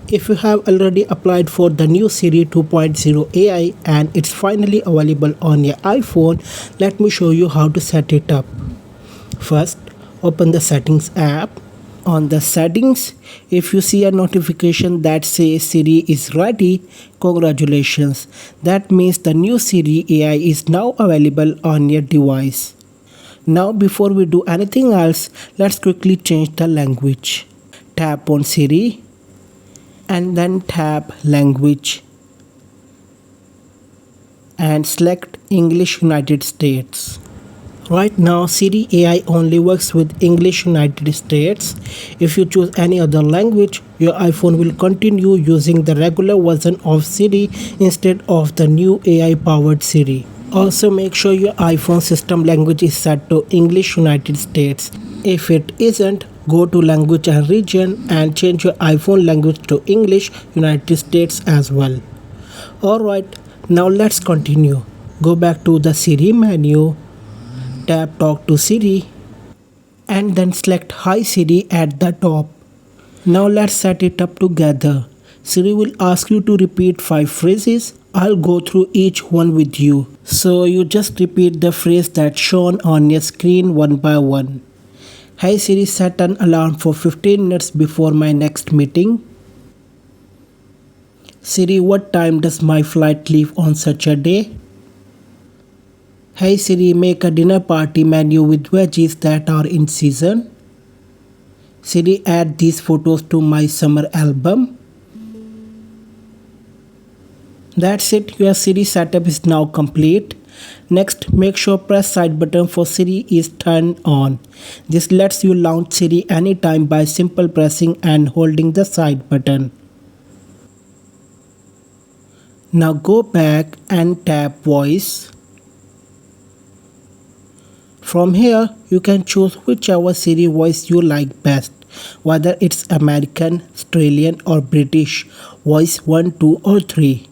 If you have already applied for the new Siri 2.0 AI and it's finally available on your iPhone, let me show you how to set it up. First, open the Settings app. On the settings, if you see a notification that says Siri is ready, congratulations. That means the new Siri AI is now available on your device. Now before we do anything else, let's quickly change the language. Tap on Siri and then tap Language and select English United States. Right now Siri AI only works with English United States. If you choose any other language, your iPhone will continue using the regular version of Siri instead of the new AI-powered Siri. Also make sure your iPhone system language is set to English United States. If it isn't, go to Language and Region and change your iPhone language to English United States as well. Alright, now let's continue. Go back to the Siri menu. Tap Talk to Siri and then select Hi Siri at the top. Now let's set it up together. Siri will ask you to repeat 5 phrases. I'll go through each one with you. So you just repeat the phrase that's shown on your screen one by one. Hi Siri, set an alarm for 15 minutes before my next meeting. Siri, what time does my flight leave on such a day? Hey Siri, make a dinner party menu with veggies that are in season. Siri, add these photos to my summer album. That's it, your Siri setup is now complete. Next, make sure press side button for Siri is turned on. This lets you launch Siri anytime by simple pressing and holding the side button. Now go back and tap Voice. From here, you can choose whichever Siri voice you like best, whether it's American, Australian or British, voice 1, 2 or 3.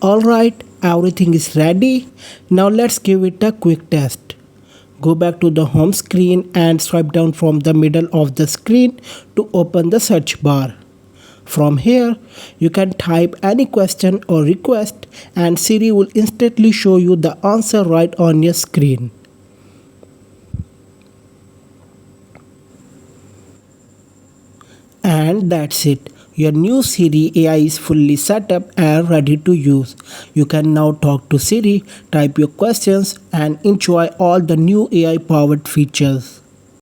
Alright, everything is ready. Now let's give it a quick test. Go back to the home screen and swipe down from the middle of the screen to open the search bar. From here, you can type any question or request and Siri will instantly show you the answer right on your screen. And that's it. Your new Siri AI is fully set up and ready to use. You can now talk to Siri, type your questions and enjoy all the new AI-powered features.